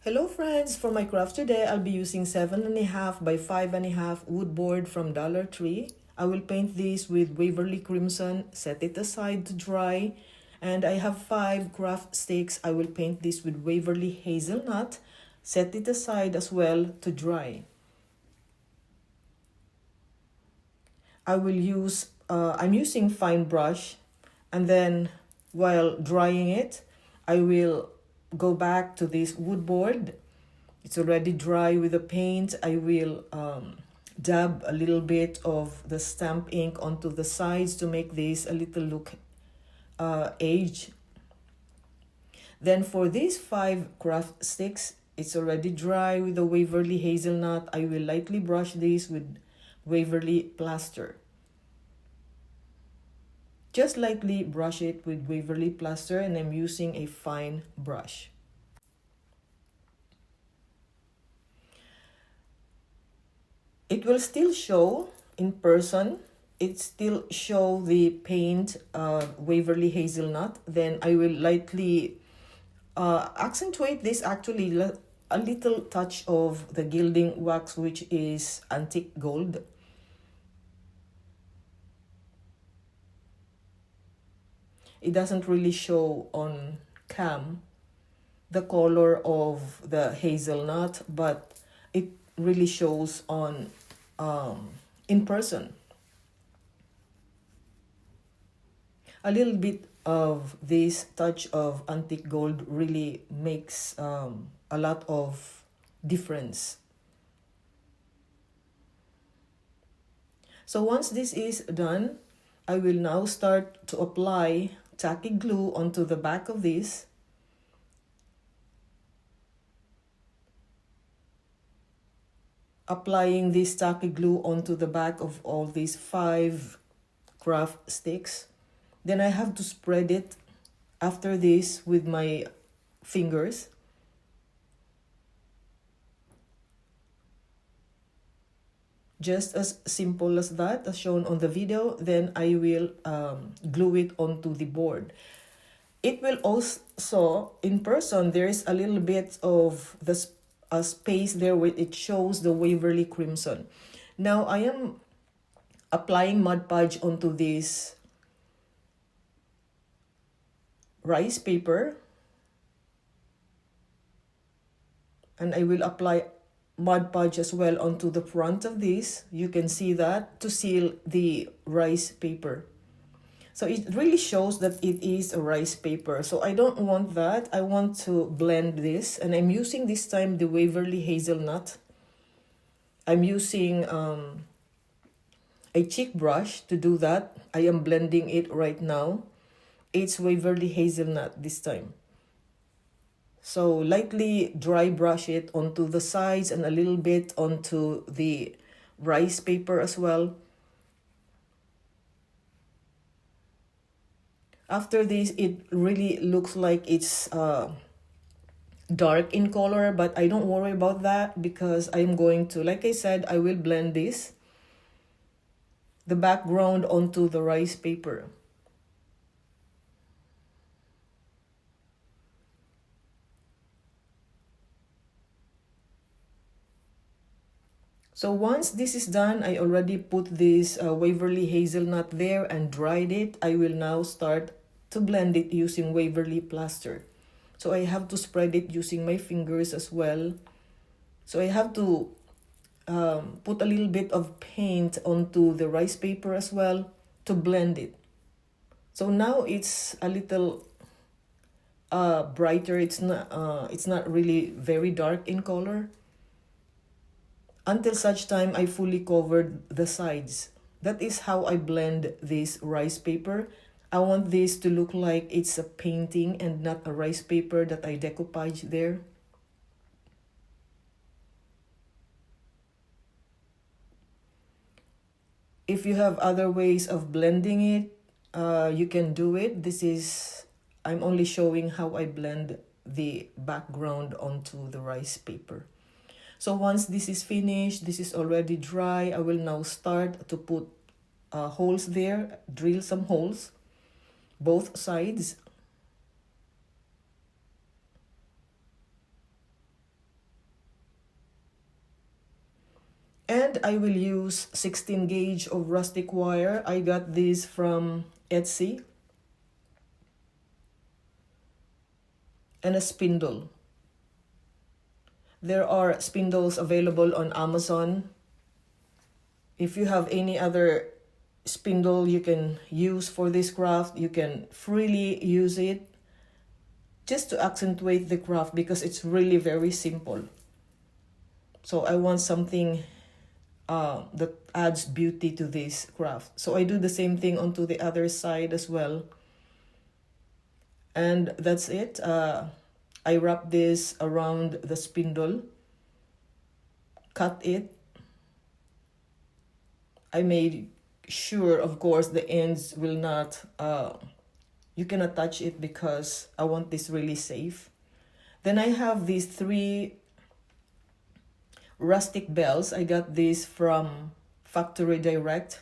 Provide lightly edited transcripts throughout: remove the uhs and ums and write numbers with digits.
Hello friends, for my craft today, I'll be using 7.5 by 5.5 wood board from Dollar Tree. I will paint this with Waverly Crimson, set it aside to dry. And I have 5 craft sticks. I will paint this with Waverly Hazelnut, set it aside as well to dry. I'm using fine brush, and then while drying it, I will go back to this wood board. It's already dry with the paint. I will dab a little bit of the stamp ink onto the sides to make this a little look aged. Then for these 5 craft sticks, it's already dry with the Waverly Hazelnut. I will lightly brush this with Waverly Plaster. Just lightly brush it with Waverly Plaster, and I'm using a fine brush. It will still show in person. It still show the paint Waverly Hazelnut. Then I will lightly accentuate this, actually a little touch of the gilding wax, which is antique gold. It doesn't really show on cam the color of the hazelnut, but it really shows on in person. A little bit of this touch of antique gold really makes a lot of difference. So once this is done, I will now start to apply tacky glue onto the back of this. Applying this tacky glue onto the back of all these 5 craft sticks. Then I have to spread it after this with my fingers. Just as simple as that, as shown on the video. Then I will glue it onto the board. It will also, in person, there is a little bit of the space there where it shows the Waverly Crimson. Now I am applying Mod Podge onto this rice paper, and I will apply Mod Podge as well onto the front of this. You can see that to seal the rice paper. So it really shows that it is a rice paper. So I don't want that. I want to blend this. And I'm using this time the Waverly Hazelnut. I'm using a cheek brush to do that. I am blending it right now. It's Waverly Hazelnut this time. So lightly dry brush it onto the sides and a little bit onto the rice paper as well. After this, it really looks like it's dark in color, but I don't worry about that because I'm going to, like I said, I will blend this, the background onto the rice paper. So once this is done, I already put this Waverly Hazelnut there and dried it. I will now start to blend it using Waverly Plaster. So I have to spread it using my fingers as well. So I have to put a little bit of paint onto the rice paper as well to blend it. So now it's a little brighter. It's not really very dark in color. Until such time I fully covered the sides. That is how I blend this rice paper. I want this to look like it's a painting and not a rice paper that I decoupage there. If you have other ways of blending it, you can do it. I'm only showing how I blend the background onto the rice paper. So once this is finished, this is already dry, I will now start to put holes there, drill some holes, both sides. And I will use 16 gauge of rustic wire. I got this from Etsy. And a spindle. There are spindles available on Amazon. If you have any other spindle you can use for this craft, you can freely use it just to accentuate the craft because it's really very simple. So I want something that adds beauty to this craft. So I do the same thing onto the other side as well. And that's it. I wrap this around the spindle, cut it. I made sure, of course, the ends will not, you cannot touch it because I want this really safe. Then I have these 3 rustic bells. I got this from Factory Direct.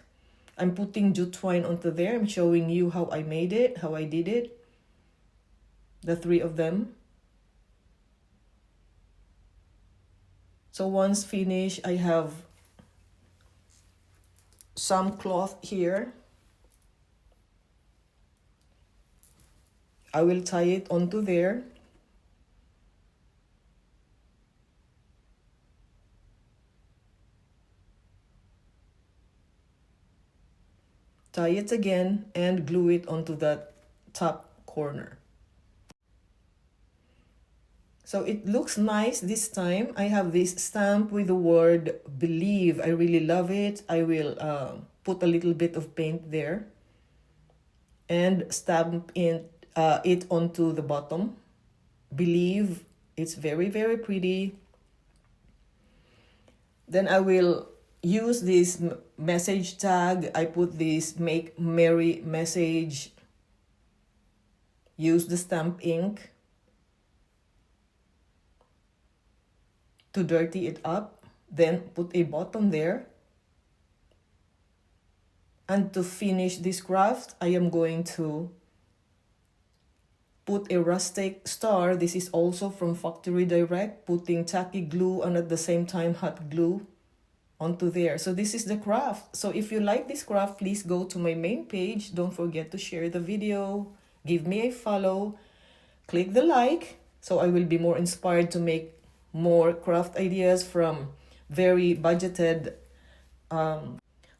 I'm putting jute twine onto there. I'm showing you how I made it, how I did it. The 3 of them. So once finished, I have some cloth here. I will tie it onto there. Tie it again and glue it onto that top corner. So it looks nice this time. I have this stamp with the word believe. I really love it. I will put a little bit of paint there and stamp it onto the bottom. Believe. It's very, very pretty. Then I will use this message tag. I put this make merry message. Use the stamp ink to dirty it up. Then put a bottom there. And to finish this craft, I am going to put a rustic star. This is also from Factory Direct. Putting tacky glue and at the same time hot glue onto there. So this is the craft. So if you like this craft, please go to my main page. Don't forget to share the video. Give me a follow. Click the like so I will be more inspired to make more craft ideas from very budgeted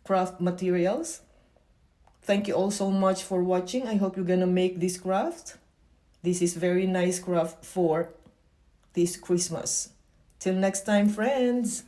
craft materials. Thank you all so much for watching. I hope you're gonna make this craft. This is very nice craft for this Christmas. Till next time, friends.